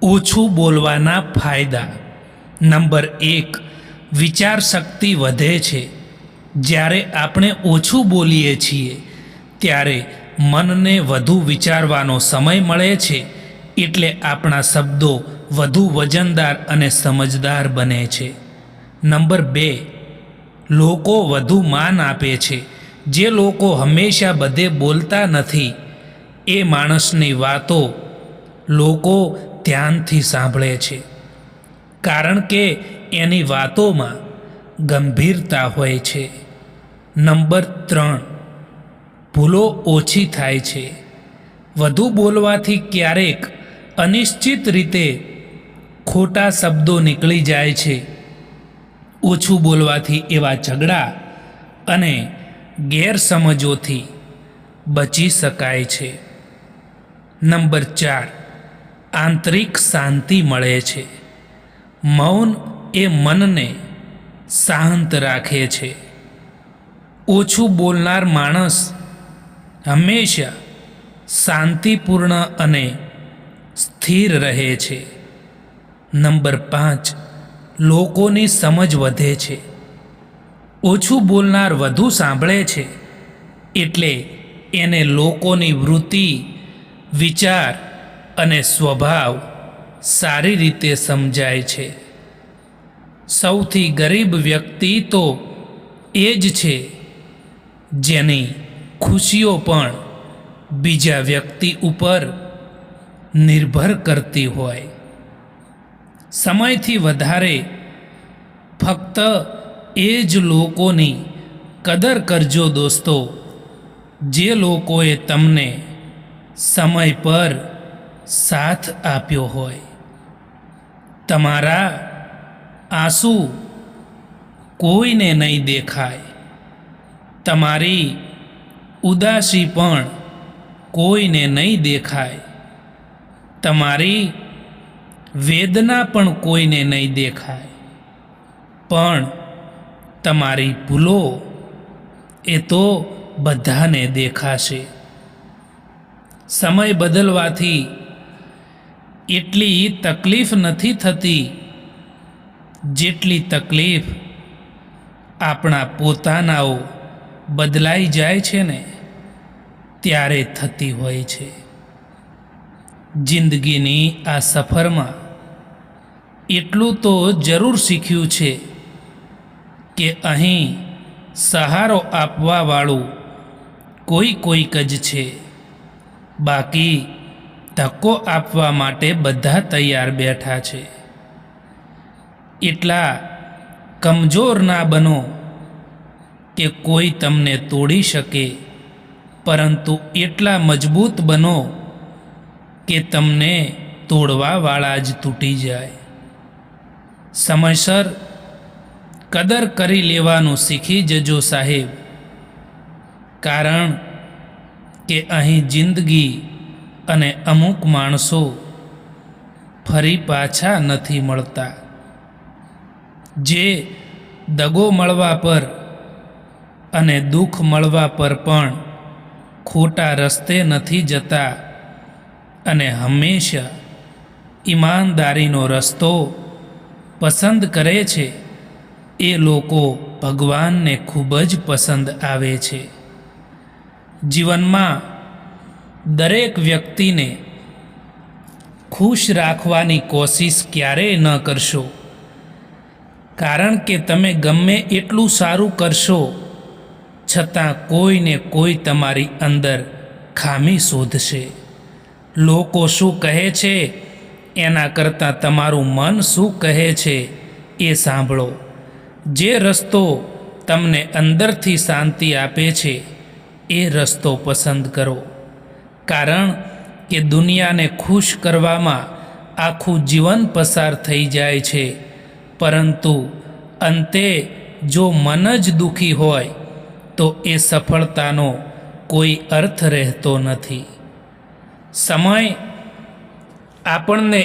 ઓછું બોલવાના ફાયદા. નંબર 1, વિચાર શક્તિ વધે છે. જ્યારે આપણે ઓછું બોલીએ છીએ ત્યારે મનને વધુ વિચારવાનો સમય મળે છે, એટલે આપણા શબ્દો વધુ વજનદાર અને સમજદાર બને છે. નંબર 2, લોકો વધુ માન આપે છે. જે લોકો હંમેશા બધે બોલતા નથી, એ માણસની વાતો લોકો ધ્યાનથી સાંભળે છે, કારણ કે એની વાતોમાં ગંભીરતા હોય છે. નંબર 3, ભૂલો ઓછી થાય છે. વધુ બોલવાથી ક્યારેક અનિશ્ચિત રીતે ખોટા શબ્દો નીકળી જાય છે. ઓછું બોલવાથી એવા ઝઘડા અને ગેરસમજોથી બચી શકાય છે. નંબર 4, આંતરિક શાંતિ મળે છે. મૌન એ મનને શાંત રાખે છે. ઓછું બોલનાર માણસ હંમેશા શાંતિપૂર્ણ અને સ્થિર રહે છે. નંબર 5, લોકોની સમજ વધે છે. ઓછું બોલનાર વધુ સાંભળે છે, એટલે એને લોકોની વૃત્તિ, વિચાર અને સ્વભાવ સારી રીતે સમજાય છે. સૌથી ગરીબ વ્યક્તિ તો એ જ છે જેની ખુશીઓ પણ બીજા વ્યક્તિ ઉપર નિર્ભર કરતી હોય. સમયથી વધારે ફક્ત એ જ લોકોની કદર કરજો દોસ્તો, જે લોકોએ તમને સમય પર સાથ આપ્યો હોય. તમારા આંસુ કોઈને નહીં દેખાય. તમારી ઉદાસી પણ કોઈને નહીં દેખાય. તમારી વેદના પણ કોઈને નહીં દેખાય. પણ તમારી ભૂલો એ તો બધાને દેખાશે. સમય બદલવાથી એટલી તકલીફ નથી થતી જેટલી તકલીફ આપણા પોતાનાઓ બદલાઈ જાય છે ને ત્યારે થતી હોય છે. જિંદગીની આ સફરમાં એટલું તો જરૂર શીખ્યું છે કે અહીં સહારો આપવાવાળું કોઈક જ છે, બાકી ધક્કો આપવા માટે બધા તૈયાર બેઠા છે. એટલા કમજોર ના બનો કે કોઈ તમને તોડી શકે, પરંતુ એટલા મજબૂત બનો કે તમને તોડવાવાળા જ તૂટી જાય. સમયસર કદર કરી લેવાનું શીખી જજો સાહેબ, કારણ કે અહીં જિંદગી અને અમુક માણસો ફરી પાછા નથી મળતા. જે દગો મળવા પર અને દુઃખ મળવા પર પણ ખોટા રસ્તે નથી જતા અને હંમેશા ઈમાનદારીનો રસ્તો પસંદ કરે છે, એ લોકો ભગવાનને ખૂબ જ પસંદ આવે છે. જીવનમાં દરેક વ્યક્તિને ખુશ રાખવાની કોશિશ ક્યારેય ન કરશો, કારણ કે તમે ગમે એટલું સારું કરશો છતાં કોઈને કોઈ તમારી અંદર ખામી શોધશે. લોકો શું કહે છે એના કરતાં તમારું મન શું કહે છે એ સાંભળો. જે રસ્તો તમને અંદરથી શાંતિ આપે છે એ રસ્તો પસંદ કરો, કારણ કે દુનિયાને ખુશ કરવામાં આખું જીવન પસાર થઈ જાય છે, પરંતુ અંતે જો મન જ દુઃખી હોય તો એ સફળતાનો કોઈ અર્થ રહેતો નથી. સમય આપણને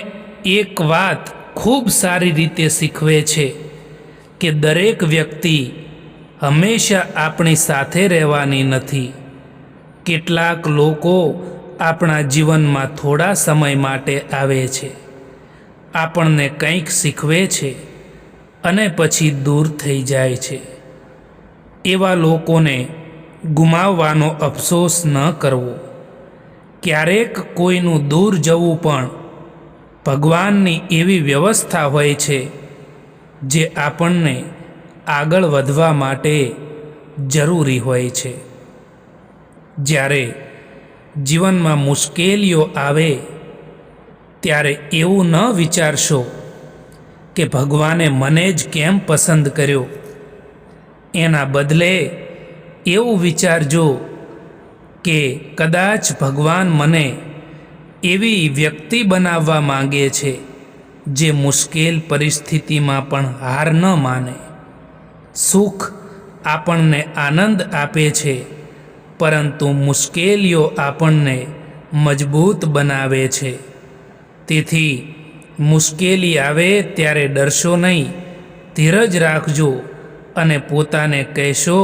એક વાત ખૂબ સારી રીતે શીખવે છે કે દરેક વ્યક્તિ હંમેશા આપણી સાથે રહેવાની નથી. કેટલાક લોકો આપણા જીવનમાં થોડા સમય માટે આવે છે, આપણને કંઈક શીખવે છે અને પછી દૂર થઈ જાય છે. એવા લોકોને ગુમાવવાનો અફસોસ ન કરવો. ક્યારેક કોઈનું દૂર જવું પણ ભગવાનની એવી વ્યવસ્થા હોય છે જે આપણને આગળ વધવા માટે જરૂરી હોય છે. જ્યારે જીવનમાં મુશ્કેલીઓ આવે ત્યારે એવું ન વિચારશો કે ભગવાને મને જ કેમ પસંદ કર્યો. એના બદલે એવું વિચારજો કે કદાચ ભગવાન મને એવી વ્યક્તિ બનાવવા માંગે છે જે મુશ્કેલ પરિસ્થિતિમાં પણ હાર ન માને. સુખ આપણને આનંદ આપે છે, પરંતુ મુશ્કેલીઓ આપણને મજબૂત બનાવે છે. તેથી મુશ્કેલી આવે ત્યારે ડરશો નહીં, ધીરજ રાખજો અને પોતાને કહેશો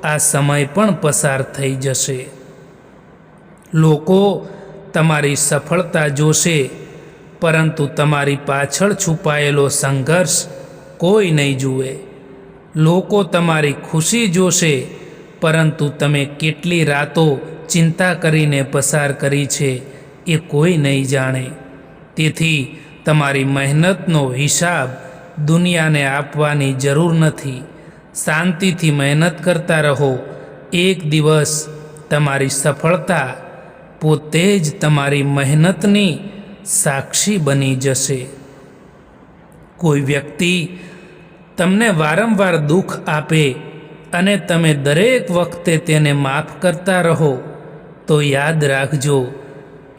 આ સમય પણ પસાર થઈ જશે. લોકો તમારી સફળતા જોશે, પરંતુ તમારી પાછળ છુપાયેલો સંઘર્ષ કોઈ નહીં જુએ. લોકો તમારી ખુશી જોશે, પરંતુ તમે કેટલી રાતો ચિંતા કરીને પસાર કરી છે એ કોઈ નહીં જાણે. તેથી તમારી મહેનતનો હિસાબ દુનિયાને આપવાની જરૂર નથી. શાંતિથી મહેનત કરતા રહો. એક દિવસ તમારી સફળતા પોતે જ તમારી મહેનતની સાક્ષી બની જશે. કોઈ વ્યક્તિ તમને વારંવાર દુઃખ આપે અને તમે દરેક વખતે તેને માફ કરતા રહો તો યાદ રાખજો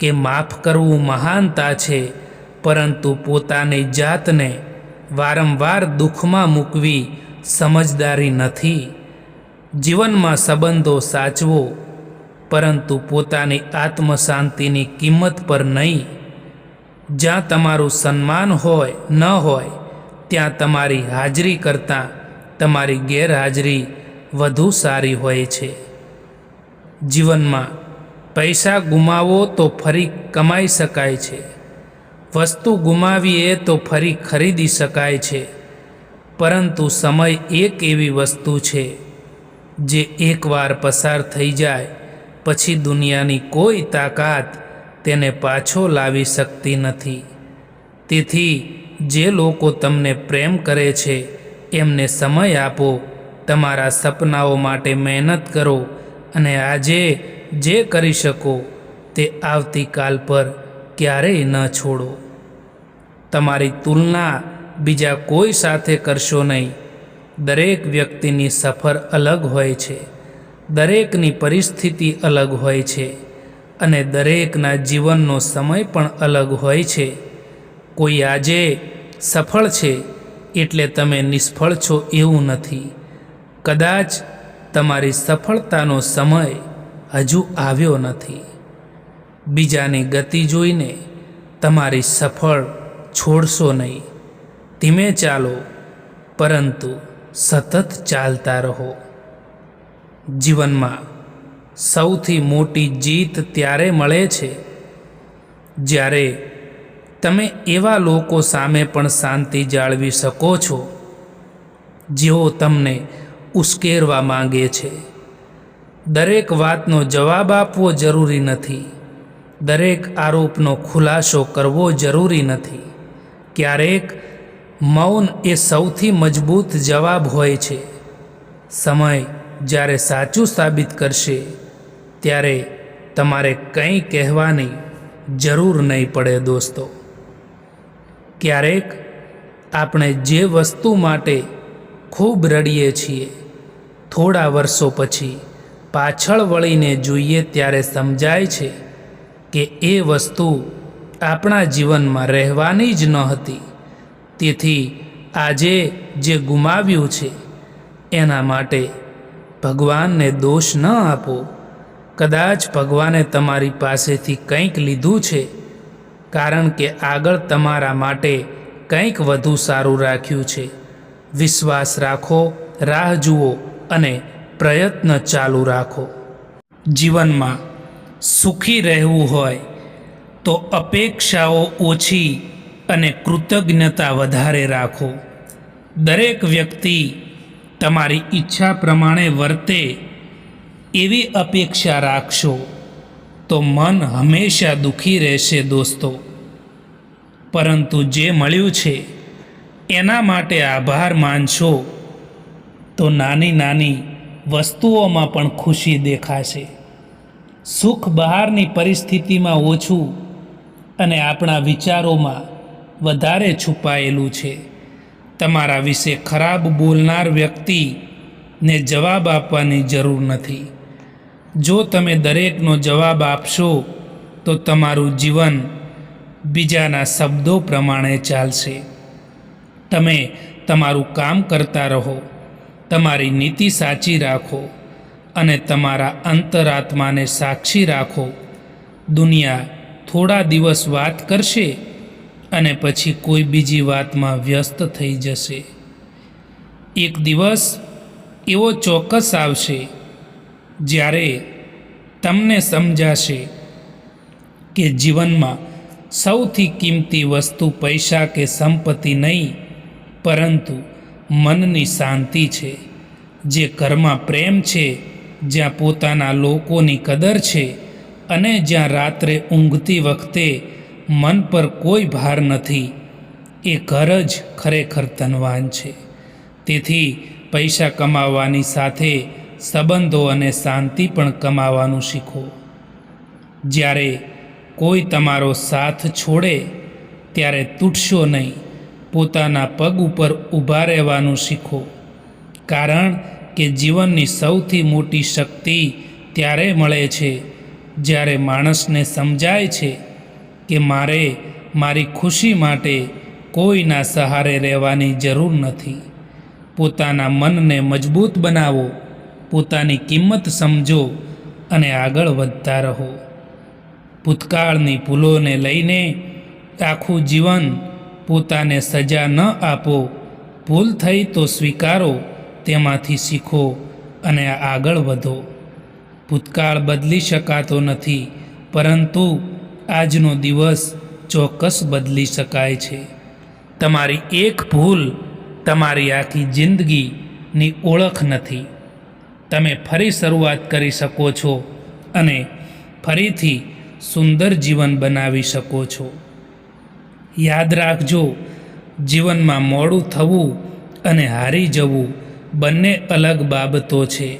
કે માફ કરવું મહાનતા છે, પરંતુ પોતાની જાતને વારંવાર દુઃખમાં મૂકવી સમજદારી નથી. જીવનમાં સંબંધો સાચવો, પરંતુ પોતાની આત્મશાંતિની કિંમત પર નહીં. જ્યાં તમારું સન્માન હોય ન હોય ત્યાં તમારી હાજરી કરતાં તમારી ગેરહાજરી વધુ સારી હોય છે. જીવનમાં પૈસા ગુમાવો તો ફરી કમાઈ શકાય છે, વસ્તુ ગુમાવીએ તો ફરી ખરીદી શકાય છે, પરંતુ સમય એક એવી વસ્તુ છે જે એકવાર પસાર થઈ જાય પછી દુનિયાની કોઈ તાકાત તેને પાછો લાવી શકતી નથી. તેથી જે લોકો તમને પ્રેમ કરે છે એમને સમય આપો, તમારા સપનાઓ માટે મહેનત કરો અને આજે જે કરી શકો તે આવતીકાલ પર ક્યારેય ન છોડો. તમારી તુલના બીજા કોઈ સાથે કરશો નહીં. દરેક વ્યક્તિની સફર અલગ હોય છે, દરેકની પરિસ્થિતિ અલગ હોય છે અને દરેકના જીવનનો સમય પણ અલગ હોય છે. કોઈ આજે સફળ છે એટલે તમે નિષ્ફળ છો એવું નથી. કદાચ તમારી સફળતાનો સમય હજુ આવ્યો નથી. બીજાની ગતિ જોઈને તમારી સફળ છોડશો નહીં. ધીમે ચાલો, પરંતુ સતત ચાલતા રહો. જીવનમાં સૌથી મોટી જીત ત્યારે મળે છે જ્યારે તમે એવા લોકો સામે પણ શાંતિ જાળવી શકો છો જેઓ તમને ઉશ્કેરવા માંગે છે. દરેક વાતનો જવાબ આપવો જરૂરી નથી. દરેક આરોપનો ખુલાસો કરવો જરૂરી નથી. ક્યારેક મૌન એ સૌથી મજબૂત જવાબ હોય છે. સમય જ્યારે સાચું સાબિત કરશે ત્યારે તમારે કંઈ કહેવાની જરૂર નહીં પડે. દોસ્તો, ક્યારેક આપણે જે વસ્તુ માટે ખૂબ રડીએ છીએ, થોડા વર્ષો પછી પાછળ વળીને જોઈએ ત્યારે સમજાય છે કે એ વસ્તુ આપણા જીવનમાં રહેવાની જ ન હતી. તેથી આજે જે ગુમાવ્યું છે એના માટે ભગવાનને દોષ ન આપો. કદાચ ભગવાને તમારી પાસેથી કંઈક લીધું છે, કારણ કે આગળ તમારા માટે કંઈક વધુ સારું રાખ્યું છે. વિશ્વાસ રાખો, રાહ જુઓ અને પ્રયત્ન ચાલુ રાખો. જીવનમાં સુખી રહેવું હોય તો અપેક્ષાઓ ઓછી અને કૃતજ્ઞતા વધારે રાખો. દરેક વ્યક્તિ તમારી ઈચ્છા પ્રમાણે વર્તે એવી અપેક્ષા રાખશો તો મન હંમેશા દુઃખી રહેશે દોસ્તો. પરંતુ જે મળ્યું છે એના માટે આભાર માનશો તો નાની નાની વસ્તુઓમાં પણ ખુશી દેખાશે. સુખ બહારની પરિસ્થિતિમાં ઓછું અને આપણા વિચારોમાં વધારે છુપાયેલું છે. તમારા વિશે ખરાબ બોલનાર વ્યક્તિને જવાબ આપવાની જરૂર નથી. જો તમે દરેકનો જવાબ આપશો તો તમારું જીવન બીજાના શબ્દો પ્રમાણે ચાલશે. તમે તમારું કામ કરતા રહો, તમારી નીતિ સાચી રાખો અને તમારા અંતરાત્માને સાક્ષી રાખો. દુનિયા થોડા દિવસ વાત કરશે અને પછી કોઈ બીજી વાતમાં વ્યસ્ત થઈ જશે. એક દિવસ એવો ચોક્કસ આવશે જ્યારે તમને સમજાશે કે જીવનમાં સૌથી કિંમતી વસ્તુ પૈસા કે સંપત્તિ નહીં, પરંતુ મનની શાંતિ છે. જે ઘરમાં પ્રેમ છે, જ્યાં પોતાના લોકોની કદર છે અને જ્યાં રાત્રે ઊંઘતી વખતે મન પર કોઈ ભાર નથી, એ ઘર જ ખરેખર ધનવાન છે. તેથી પૈસા કમાવાની સાથે સંબંધો અને શાંતિ પણ કમાવાનું શીખો. જ્યારે કોઈ તમારો સાથ છોડે ત્યારે તૂટશો નહીં, પોતાના પગ ઉપર ઊભા રહેવાનું શીખો. કારણ કે જીવનની સૌથી મોટી શક્તિ ત્યારે મળે છે જ્યારે માણસને સમજાય છે કે મારે મારી ખુશી માટે કોઈના સહારે રહેવાની જરૂર નથી. પોતાના મનને મજબૂત બનાવો, પોતાની કિંમત સમજો અને આગળ વધતા રહો. ભૂતકાળની ભૂલોને લઈને આખું જીવન પોતાને સજા ન આપો. ભૂલ થઈ તો સ્વીકારો, તેમાંથી શીખો અને આગળ વધો. ભૂતકાળ બદલી શકાતો નથી, પરંતુ આજનો દિવસ ચોક્કસ બદલી શકાય છે. તમારી એક ભૂલ તમારી આખી જિંદગીની ઓળખ નથી. તમે ફરી શરૂઆત કરી શકો છો અને ફરીથી સુંદર જીવન બનાવી શકો છો. યાદ રાખજો, જીવનમાં મોડું થવું અને હારી જવું બંને અલગ બાબતો છે.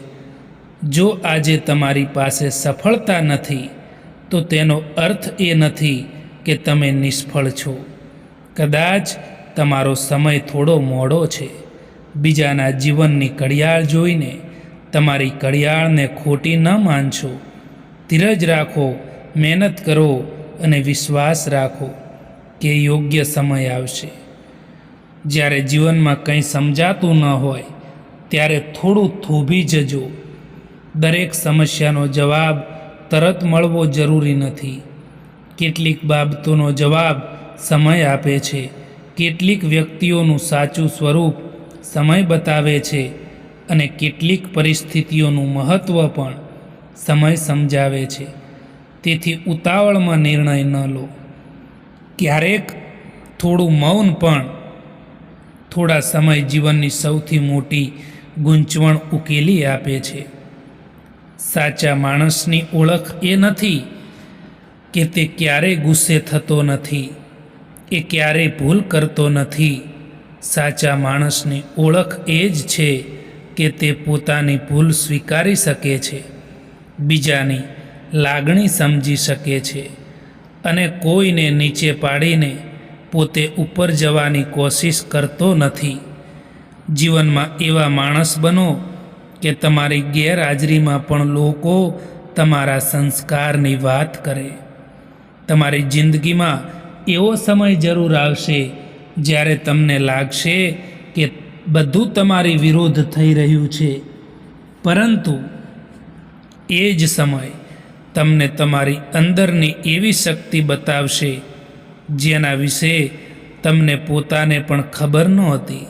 જો આજે તમારી પાસે સફળતા નથી તો તેનો અર્થ એ નથી કે તમે નિષ્ફળ છો. કદાચ તમારો સમય થોડો મોડો છે. બીજાના જીવનની ઘડિયાળ જોઈને તમારી ઘડિયાળને ખોટી ન માનશો. ધીરજ રાખો, મહેનત કરો અને વિશ્વાસ રાખો કે યોગ્ય સમય આવશે. જ્યારે જીવનમાં કંઈ સમજાતું ન હોય ત્યારે થોડું થોભી જજો. દરેક સમસ્યાનો જવાબ તરત મળવો જરૂરી નથી. કેટલીક બાબતોનો જવાબ સમય આપે છે. કેટલીક વ્યક્તિઓનું સાચું સ્વરૂપ સમય બતાવે છે અને કેટલીક પરિસ્થિતિઓનું મહત્ત્વ પણ સમય સમજાવે છે. તેથી ઉતાવળમાં નિર્ણય ન લો. ક્યારેક થોડું મૌન પણ થોડા સમય જીવનની સૌથી મોટી ગૂંચવણ ઉકેલી આપે છે. સાચા માણસની ઓળખ એ નથી કે તે ક્યારેય ગુસ્સે થતો નથી, એ ક્યારેય ભૂલ કરતો નથી. સાચા માણસની ઓળખ એ જ છે કે તે પોતાની ભૂલ સ્વીકારી શકે છે, બીજાની લાગણી સમજી શકે છે અને કોઈને નીચે પાડીને પોતે ઉપર જવાની કોશિશ કરતો નથી. જીવનમાં એવા માણસ બનો કે તમારી ગેરહાજરીમાં પણ લોકો તમારા સંસ્કારની વાત કરે. તમારી જિંદગીમાં એવો સમય જરૂર આવશે જ્યારે તમને લાગશે કે બધું તમારી વિરુદ્ધ થઈ રહ્યું છે, પરંતુ એ જ સમય તમને તમારી અંદરની એવી શક્તિ બતાવશે જેના વિશે તમને પોતાને પણ ખબર નહોતી.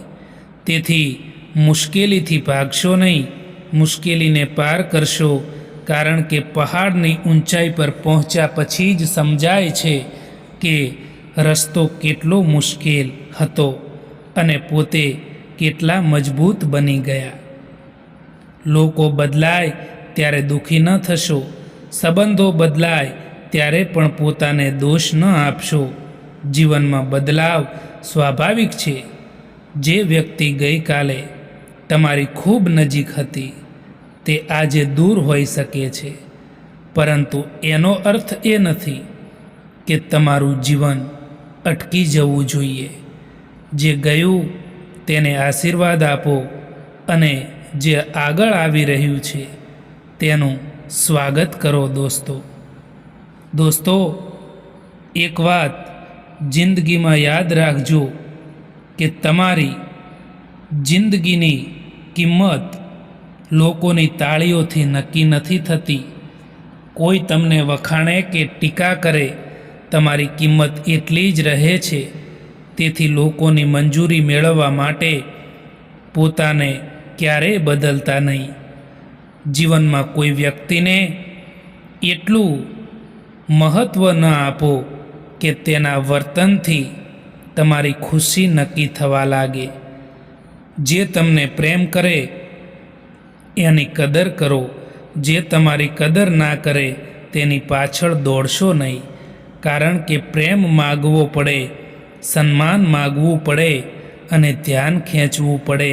તેથી મુશ્કેલીથી ભાગશો નહીં, મુશ્કેલીને પાર કરશો. કારણ કે પહાડની ઊંચાઈ પર પહોંચ્યા પછી જ સમજાય છે કે રસ્તો કેટલો મુશ્કેલ હતો અને પોતે કેટલા મજબૂત બની ગયા. લોકો બદલાય ત્યારે દુઃખી ન થશો. સંબંધો બદલાય ત્યારે પણ પોતાને દોષ ન આપશો. જીવનમાં બદલાવ સ્વાભાવિક છે. જે વ્યક્તિ ગઈકાલે તમારી ખૂબ નજીક હતી તે આજે દૂર હોઈ શકે છે, પરંતુ એનો અર્થ એ નથી કે તમારું જીવન અટકી જવું જોઈએ. જે ગયું તેને આશીર્વાદ આપો અને જે આગળ આવી રહ્યું છે તેનું સ્વાગત કરો. દોસ્તો, એક વાત જિંદગીમાં યાદ રાખજો કે તમારી જિંદગીની કિંમત લોકોની તાળીઓથી નક્કી નથી થતી. કોઈ તમને વખાણે કે ટીકા કરે, તમારી કિંમત એટલી જ રહે છે. તેથી લોકોની મંજૂરી મેળવવા માટે પોતાને ક્યારેય બદલતા નહીં. જીવનમાં કોઈ વ્યક્તિને એટલું મહત્ત્વ ન આપો કે તેના વર્તનથી તમારી ખુશી નક્કી થવા લાગે. જે તમને પ્રેમ કરે એની કદર કરો. જે તમારી કદર ના કરે તેની પાછળ દોડશો નહીં. કારણ કે પ્રેમ માગવો પડે, સન્માન માગવું પડે અને ધ્યાન ખેંચવું પડે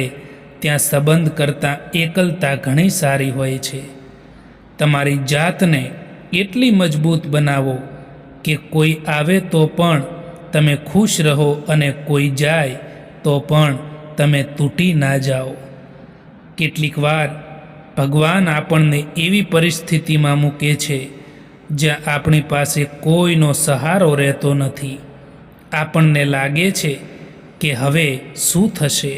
ત્યાં સંબંધ કરતાં એકલતા ઘણી સારી હોય છે. તમારી જાતને એટલી મજબૂત બનાવો કે કોઈ આવે તો પણ તમે ખુશ રહો અને કોઈ જાય તો પણ તમે તૂટી ના જાઓ. કેટલીક વાર ભગવાન આપણને એવી પરિસ્થિતિમાં મૂકે છે જ્યાં આપણી પાસે કોઈનો સહારો રહેતો નથી. આપણને લાગે છે કે હવે શું થશે,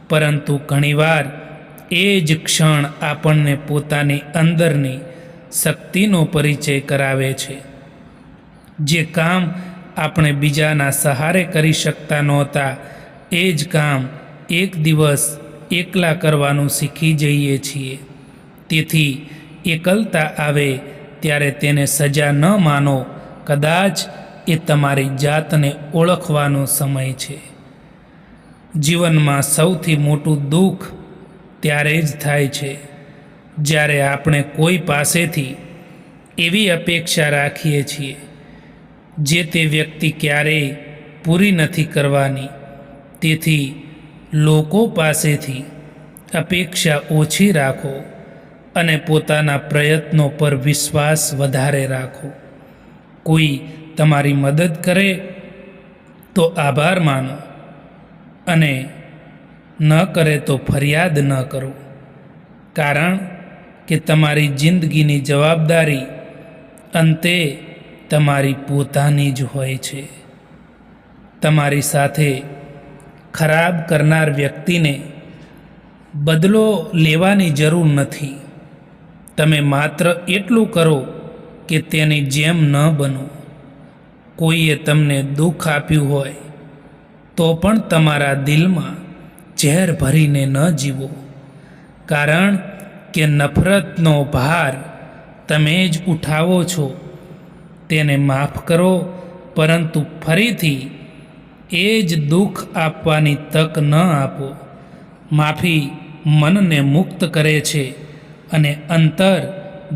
પરંતુ ઘણીવાર એ જ ક્ષણ આપણને પોતાની અંદરની શક્તિનો પરિચય કરાવે છે. જે કામ આપણે બીજાના સહારે કરી શકતા નહોતા એ જ કામ એક દિવસ એકલા કરવાનું શીખી જઈએ છીએ. તેથી એકલતા આવે ત્યારે તેને સજા ન માનો. કદાચ એ તમારી જાતને ઓળખવાનો સમય છે. જીવનમાં સૌથી મોટું દુઃખ ત્યારે જ થાય છે જ્યારે આપણે કોઈ પાસેથી એવી અપેક્ષા રાખીએ છીએ જે તે વ્યક્તિ ક્યારેય પૂરી નથી કરવાની. તેથી લોકો પાસેથી અપેક્ષા ઓછી રાખો અને પોતાના પ્રયત્નો પર વિશ્વાસ વધારે રાખો. કોઈ તમારી મદદ કરે તો આભાર માનો અને ન કરે તો ફરિયાદ ન કરો. કારણ કે તમારી જિંદગીની જવાબદારી અંતે તમારી પોતાની જ હોય છે. તમારી સાથે ખરાબ કરનાર વ્યક્તિને બદલો લેવાની જરૂર નથી. તમે માત્ર એટલું કરો કે તેની જેમ ન બનો. કોઈએ તમને દુઃખ આપ્યું હોય તો પણ તમારા દિલમાં ઝેર ભરીને ન જીવો. કારણ કે નફરતનો ભાર તમે જ ઉઠાવો છો. તેને માફ કરો, પરંતુ ફરીથી એ જ દુઃખ આપવાની તક ન આપો. માફી મનને મુક્ત કરે છે અને અંતર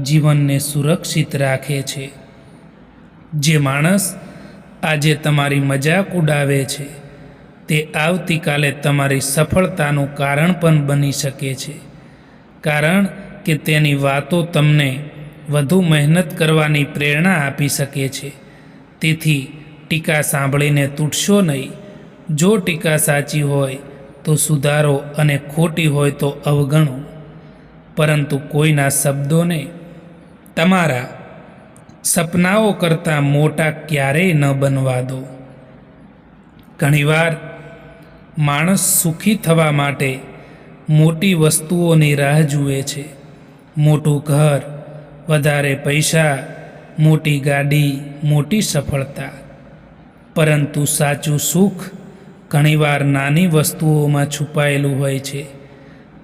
જીવનને સુરક્ષિત રાખે છે. જે માણસ આજે તમારી મજાક ઉડાવે છે તે આવતીકાલે તમારી સફળતાનું કારણ પણ બની શકે છે. કારણ કે તેની વાતો તમને વધુ મહેનત કરવાની પ્રેરણા આપી શકે છે. તેથી ટીકા સાંભળીને તૂટશો નહીં. જો ટીકા સાચી હોય તો સુધારો અને ખોટી હોય તો અવગણો. પરંતુ કોઈના શબ્દોને તમારા સપનાઓ કરતાં મોટા ક્યારેય ન બનવા દો. ઘણીવાર માણસ સુખી થવા માટે મોટી વસ્તુઓની રાહ જુએ છે. મોટું ઘર, વધારે પૈસા, મોટી ગાડી, મોટી સફળતા. પરંતુ સાચું સુખ ઘણીવાર નાની વસ્તુઓમાં છુપાયેલું હોય છે.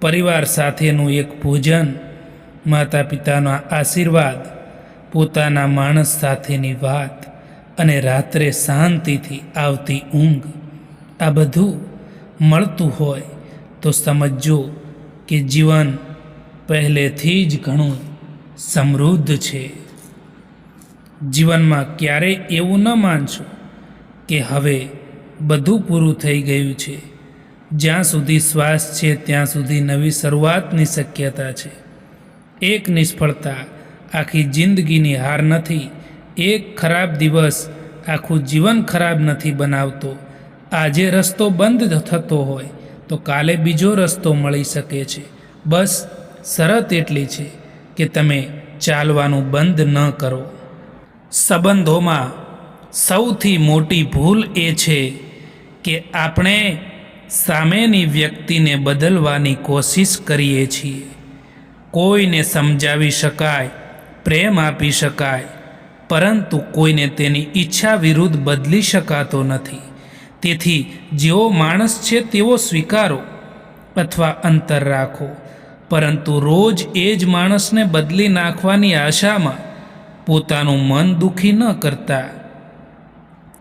પરિવાર સાથેનું એક ભોજન, માતા પિતાના આશીર્વાદ, પોતાના માણસ સાથેની વાત, અને રાત્રે શાંતિથી આવતી ઊંઘ, આ બધું મળતું હોય તો સમજજો કે જીવન પહેલેથી જ ઘણું સમૃદ્ધ છે. જીવનમાં ક્યારેય એવું ન માનશો કે હવે બધું પૂરું થઈ ગયું છે. જ્યાં સુધી શ્વાસ છે ત્યાં સુધી નવી શરૂઆતની શક્યતા છે. એક નિષ્ફળતા આખી જિંદગીની હાર નથી. એક ખરાબ દિવસ આખું જીવન ખરાબ નથી બનાવતો. આજે રસ્તો બંધ થતો હોય તો કાલે બીજો રસ્તો મળી શકે છે. બસ શરત એટલી છે કે તમે ચાલવાનું બંધ ન કરો. સંબંધોમાં સૌથી મોટી ભૂલ એ છે કે આપણે સામેની વ્યક્તિને બદલવાની કોશિશ કરીએ છીએ. કોઈને સમજાવી શકાય, પ્રેમ આપી શકાય, પરંતુ કોઈને તેની ઈચ્છા વિરુદ્ધ બદલી શકાતો નથી. તેથી જેવો માણસ છે તેવો સ્વીકારો અથવા અંતર રાખો, પરંતુ રોજ એ જ માણસને બદલી નાખવાની આશામાં પોતાનું મન દુઃખી ન કરતા.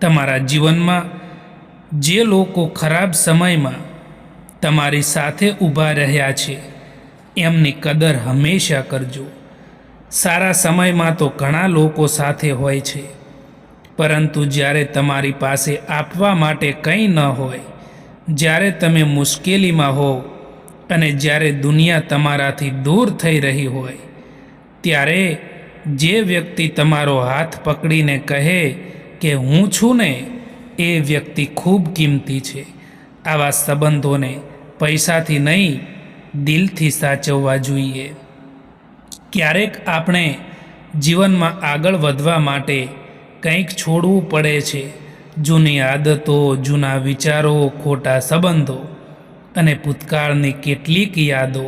તમારા જીવનમાં જે લોકો ખરાબ સમયમાં તમારી સાથે ઊભા રહ્યા છે એમની કદર હંમેશા કરજો. સારા સમયમાં તો ઘણા લોકો સાથે હોય છે, પરંતુ જ્યારે તમારી પાસે આપવા માટે કંઈ ન હોય, જ્યારે તમે મુશ્કેલીમાં હો અને જ્યારે દુનિયા તમારાથી દૂર થઈ રહી હોય, ત્યારે જે વ્યક્તિ તમારો હાથ પકડીને કહે કે હું છું ને, એ વ્યક્તિ ખૂબ કિંમતી છે. આવા સંબંધોને પૈસાથી નહીં, દિલથી સાચવવા જોઈએ. ક્યારેક આપણે જીવનમાં આગળ વધવા માટે કંઈક છોડવું પડે છે. જૂની આદતો, જૂના વિચારો, ખોટા સંબંધો અને ભૂતકાળની કેટલીક યાદો,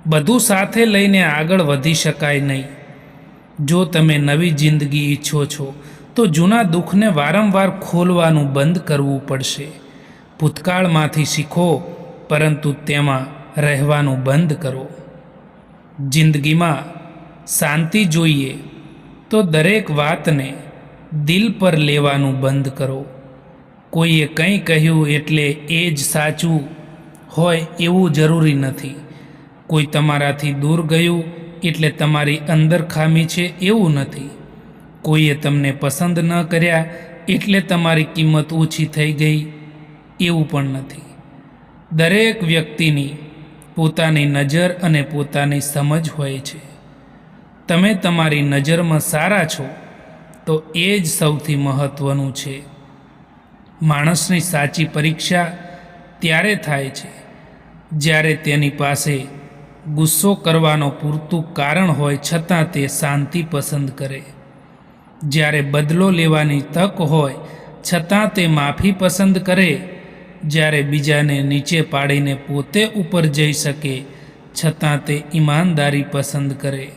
બધું સાથે લઈને આગળ વધી શકાય નહીં. જો તમે નવી જિંદગી ઈચ્છો છો તો જૂના દુઃખને વારંવાર ખોલવાનું બંધ કરવું પડશે. ભૂતકાળમાંથી શીખો, પરંતુ તેમાં રહેવાનું બંધ કરો. જિંદગીમાં શાંતિ જોઈએ તો દરેક વાતને દિલ પર લેવાનું બંધ કરો. કોઈએ કંઈ કહ્યું એટલે એ જ સાચું હોય એવું જરૂરી નથી. કોઈ તમારાથી દૂર ગયું એટલે તમારી અંદર ખામી છે એવું નથી. કોઈએ તમને પસંદ ન કર્યા એટલે તમારી કિંમત ઓછી થઈ ગઈ એવું પણ નથી. દરેક વ્યક્તિની પોતાની નજર અને પોતાની સમજ હોય છે. તમે તમારી નજરમાં સારા છો તો એ જ સૌથી મહત્ત્વનું છે. માણસની સાચી પરીક્ષા ત્યારે થાય છે જ્યારે તેની પાસે ગુસ્સો કરવાનો પૂરતું કારણ હોય છતાં તે શાંતિ પસંદ કરે. જ્યારે બદલો લેવાની તક હોય છતાં તે માફી પસંદ કરે. જ્યારે બીજાને નીચે પાડીને પોતે ઉપર જઈ શકે છતાં તે ઈમાનદારી પસંદ કરે.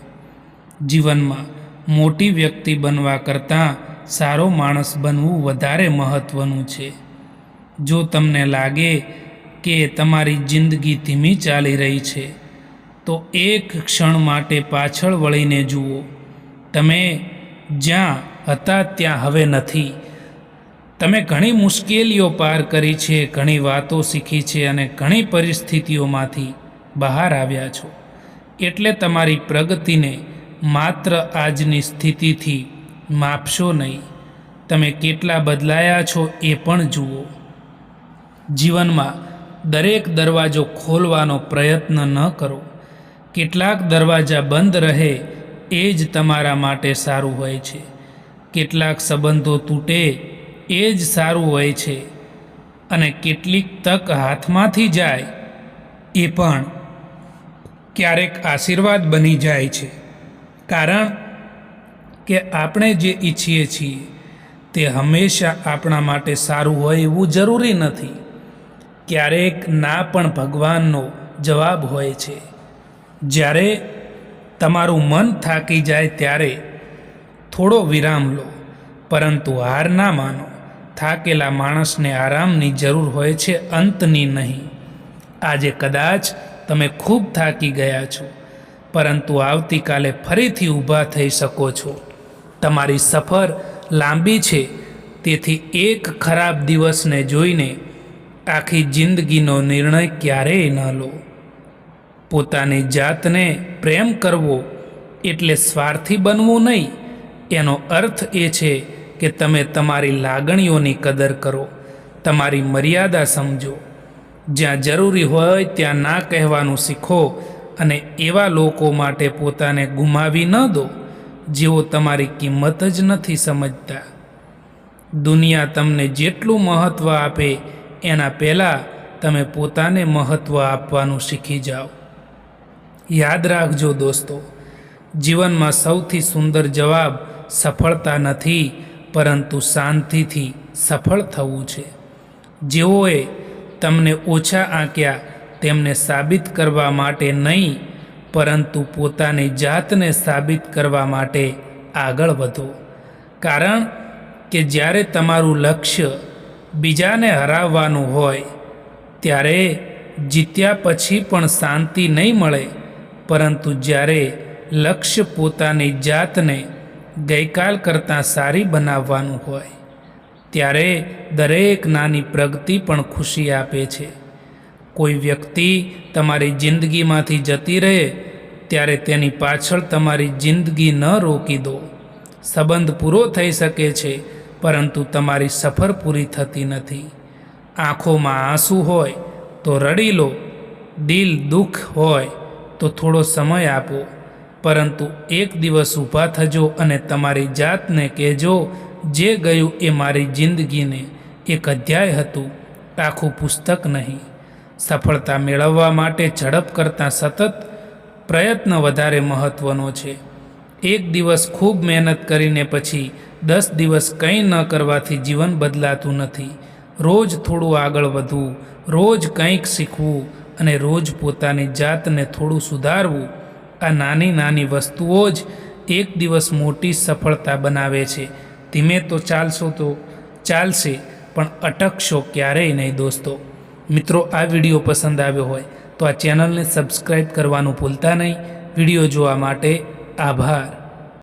જીવનમાં મોટી વ્યક્તિ બનવા કરતાં સારો માણસ બનવું વધારે મહત્ત્વનું છે. જો તમને લાગે કે તમારી જિંદગી ધીમી ચાલી રહી છે તો એક ક્ષણ માટે પાછળ વળીને જુઓ. તમે જ્યાં હતા ત્યાં હવે નથી. તમે ઘણી મુશ્કેલીઓ પાર કરી છે, ઘણી વાતો શીખી છે અને ઘણી પરિસ્થિતિઓમાંથી બહાર આવ્યા છો. એટલે તમારી પ્રગતિને માત્ર આજની સ્થિતિથી માપશો નહીં, તમે કેટલા બદલાયા છો એ પણ જુઓ. જીવનમાં દરેક દરવાજો ખોલવાનો પ્રયત્ન ન કરો. કેટલાક દરવાજા બંધ રહે એ જ તમારા માટે સારું હોય છે. કેટલાક સંબંધો તૂટે એ જ સારું હોય છે અને કેટલીક તક હાથમાંથી જાય એ પણ ક્યારેક આશીર્વાદ બની જાય છે. કારણ કે આપણે જે ઈચ્છીએ છીએ તે હંમેશા આપણા માટે સારું હોય એવું જરૂરી નથી. ક્યારેક ના પણ ભગવાનનો જવાબ હોય છે. જ્યારે તમારું મન થાકી જાય ત્યારે થોડો વિરામ લો, પરંતુ હાર ના માનો. થાકેલા માણસને આરામની જરૂર હોય છે, અંતની નહીં. આજે કદાચ તમે ખૂબ થાકી ગયા છો, પરંતુ આવતીકાલે ફરીથી ઊભા થઈ શકો છો. તમારી સફર લાંબી છે, તેથી એક ખરાબ દિવસને જોઈને આખી જિંદગીનો નિર્ણય ક્યારેય ન લો. પોતાની જાતને પ્રેમ કરવો એટલે સ્વાર્થી બનવું નહીં. એનો અર્થ એ છે કે તમે તમારી લાગણીઓની કદર કરો, તમારી મર્યાદા સમજો, જ્યાં જરૂરી હોય ત્યાં ના કહેવાનું શીખો અને એવા લોકો માટે પોતાને ગુમાવી ન દો જેઓ તમારી કિંમત જ નથી સમજતા. દુનિયા તમને જેટલું મહત્ત્વ આપે એના પહેલાં તમે પોતાને મહત્ત્વ આપવાનું શીખી જાઓ. યાદ રાખજો દોસ્તો, જીવનમાં સૌથી સુંદર જવાબ સફળતા નથી, પરંતુ શાંતિથી સફળ થવું છે. જેઓએ તમને ઓછા આંક્યા તેમને સાબિત કરવા માટે નહીં, પરંતુ પોતાની જાતને સાબિત કરવા માટે આગળ વધો. કારણ કે જ્યારે તમારું લક્ષ્ય બીજાને હરાવવાનું હોય ત્યારે જીત્યા પછી પણ શાંતિ નહીં મળે, પરંતુ જ્યારે લક્ષ્ય પોતાની જાતને ગઈકાલ કરતાં સારી બનાવવાનું હોય ત્યારે દરેક નાની પ્રગતિ પણ ખુશી આપે છે. કોઈ વ્યક્તિ તમારી જિંદગીમાંથી જતી રહે ત્યારે તેની પાછળ તમારી જિંદગી ન રોકી દો. સંબંધ પૂરો થઈ શકે છે, પરંતુ તમારી સફર પૂરી થતી નથી. આંખોમાં આંસુ હોય તો રડી લો, દિલ દુઃખ હોય તો થોડો સમય આપો, પરંતુ એક દિવસ ઊભા થજો અને તમારી જાતને કહેજો, જે ગયું એ મારી જિંદગીને એક અધ્યાય હતું, આખું પુસ્તક નહીં. સફળતા મેળવવા માટે ઝડપ કરતાં સતત પ્રયત્ન વધારે મહત્ત્વનો છે. એક દિવસ ખૂબ મહેનત કરીને પછી 10 દિવસ કંઈ ન કરવાથી જીવન બદલાતું નથી. રોજ થોડું આગળ વધવું, રોજ કંઈક શીખવું અને રોજ પોતાની જાતને થોડું સુધારવું, આ નાની નાની વસ્તુઓ જ એક દિવસ મોટી સફળતા બનાવે છે. ધીમે તો ચાલશો તો ચાલશે, પણ અટકશો ક્યારેય નહીં દોસ્તો. મિત્રો, આ વિડીયો પસંદ આવ્યો હોય તો આ ચેનલને સબસ્ક્રાઈબ કરવાનું ભૂલતા નહીં. વિડીયો જોવા માટે આભાર.